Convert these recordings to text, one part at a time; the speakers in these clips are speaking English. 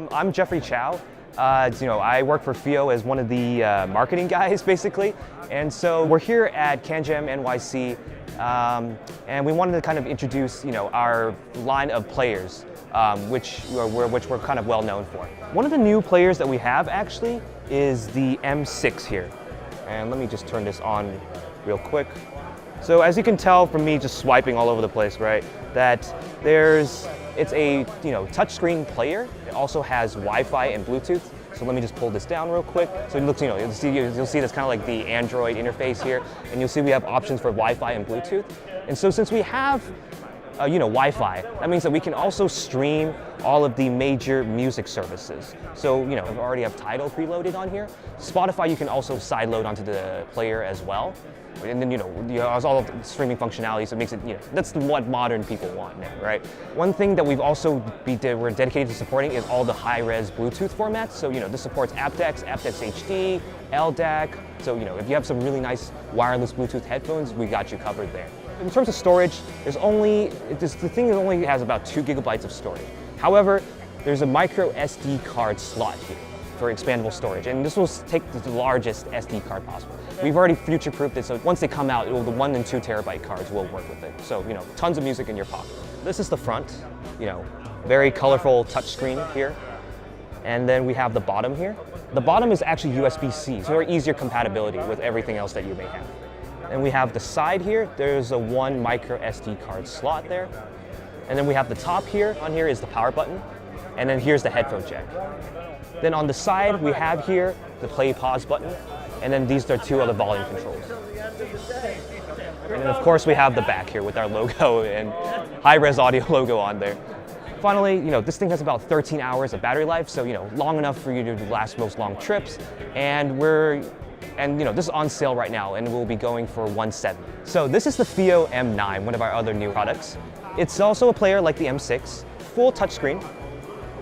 I'm Jeffrey Chow. I work for FiiO as one of the marketing guys, basically. And so we're here at CanJam NYC, and we wanted to kind of introduce, our line of players, which we're kind of well known for. One of the new players that we have actually is the M6 here. And let me just turn this on real quick. So as you can tell from me just swiping all over the place, right, that it's a touchscreen player. It also has Wi-Fi and Bluetooth. So let me just pull this down real quick. So it looks, you'll see that's kind of like the Android interface here, and you'll see we have options for Wi-Fi and Bluetooth. And so since we have Wi-Fi, that means that we can also stream all of the major music services. So, we already have Tidal preloaded on here. Spotify you can also sideload onto the player as well. And then, has all of the streaming functionality, so it makes it, that's what modern people want now, right? One thing that we're dedicated to supporting is all the high-res Bluetooth formats. So, this supports aptX, aptX HD, LDAC. So, if you have some really nice wireless Bluetooth headphones, we got you covered there. In terms of storage, the thing only has about 2 gigabytes of storage. However, there's a micro SD card slot here for expandable storage, and this will take the largest SD card possible. We've already future-proofed it, so once they come out, the 1 and 2 terabyte cards will work with it. So, tons of music in your pocket. This is the front, very colorful touchscreen here. And then we have the bottom here. The bottom is actually USB-C, so easier compatibility with everything else that you may have. And we have the side here, there's a 1 micro SD card slot there. And then we have the top here, on here is the power button. And then here's the headphone jack. Then on the side, we have here the play pause button. And then these are 2 other volume controls. And then of course we have the back here with our logo and high-res audio logo on there. Finally, this thing has about 13 hours of battery life, so long enough for you to last most long trips. And this is on sale right now, and we'll be going for $170. So this is the FiiO M9, one of our other new products. It's also a player like the M6, full touchscreen.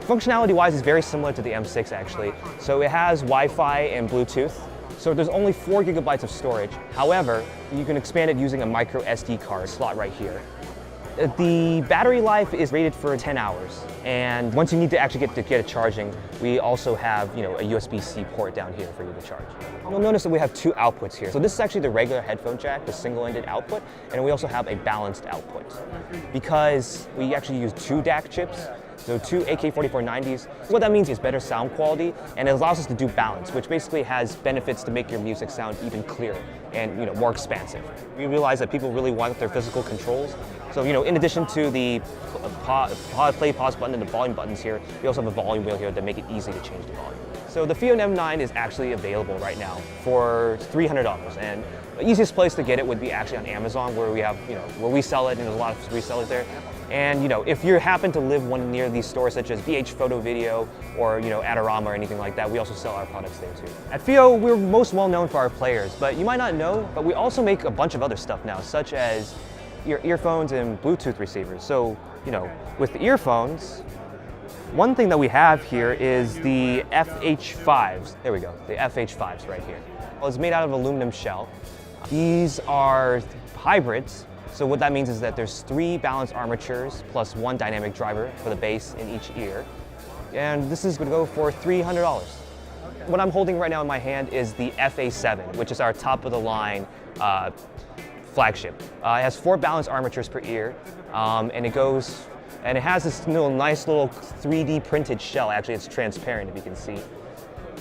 Functionality-wise, it's very similar to the M6 actually. So it has Wi-Fi and Bluetooth. So there's only 4 gigabytes of storage. However, you can expand it using a micro SD card slot right here. The battery life is rated for 10 hours. And once you need to actually get it charging, we also have a USB-C port down here for you to charge. You'll notice that we have 2 outputs here. So this is actually the regular headphone jack, the single-ended output, and we also have a balanced output. Because we actually use 2 DAC chips, so 2 AK4490s. What that means is better sound quality, and it allows us to do balance, which basically has benefits to make your music sound even clearer and more expansive. We realize that people really want their physical controls. So in addition to the play pause button and the volume buttons here, we also have a volume wheel here that make it easy to change the volume. So the FiiO M9 is actually available right now for $300, and the easiest place to get it would be actually on Amazon, where we have where we sell it, and there's a lot of resellers there. And if you happen to live near these stores such as VH Photo Video or Adorama or anything like that, we also sell our products there too. At FiiO, we're most well known for our players, but you might not know, but we also make a bunch of other stuff now, such as your earphones and Bluetooth receivers. So with the earphones, one thing that we have here is the FH5s. There we go, the FH5s right here. Well, it's made out of aluminum shell. These are hybrids. So what that means is that there's 3 balanced armatures plus 1 dynamic driver for the bass in each ear. And this is going to go for $300. What I'm holding right now in my hand is the FA7, which is our top-of-the-line flagship. It has 4 balanced armatures per ear, and it has this nice little 3D printed shell. Actually, it's transparent, if you can see.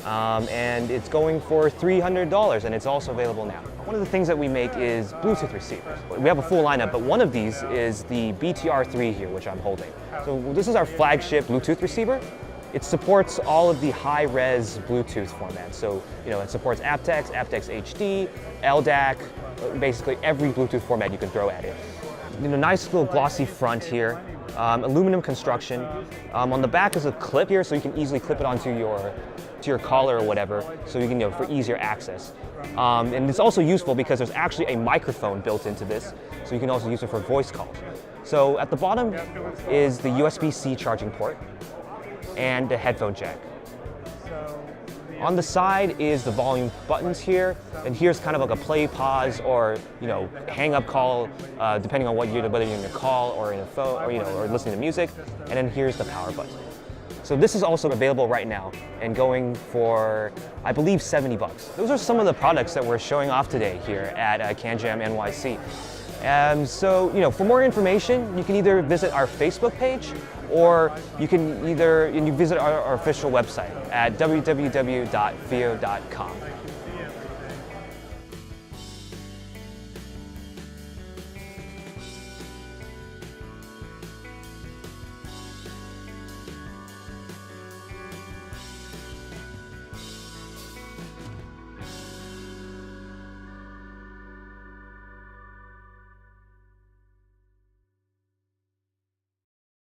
And it's going for $300, and it's also available now. One of the things that we make is Bluetooth receivers. We have a full lineup, but one of these is the BTR3 here, which I'm holding. So this is our flagship Bluetooth receiver. It supports all of the high-res Bluetooth formats. So, it supports aptX, aptX HD, LDAC, basically every Bluetooth format you can throw at it. Nice little glossy front here, aluminum construction. On the back is a clip here, so you can easily clip it onto your collar or whatever, so you can, for easier access. And it's also useful because there's actually a microphone built into this, so you can also use it for voice calls. So at the bottom is the USB-C charging port and the headphone jack. On the side is the volume buttons here, and here's kind of like a play, pause, or hang up call, depending on whether you're in a call or in a phone, or or listening to music. And then here's the power button. So this is also available right now and going for, I believe, 70 bucks. Those are some of the products that we're showing off today here at CanJam NYC. So, for more information, you can either visit our Facebook page or you can visit our official website at www.fiio.com.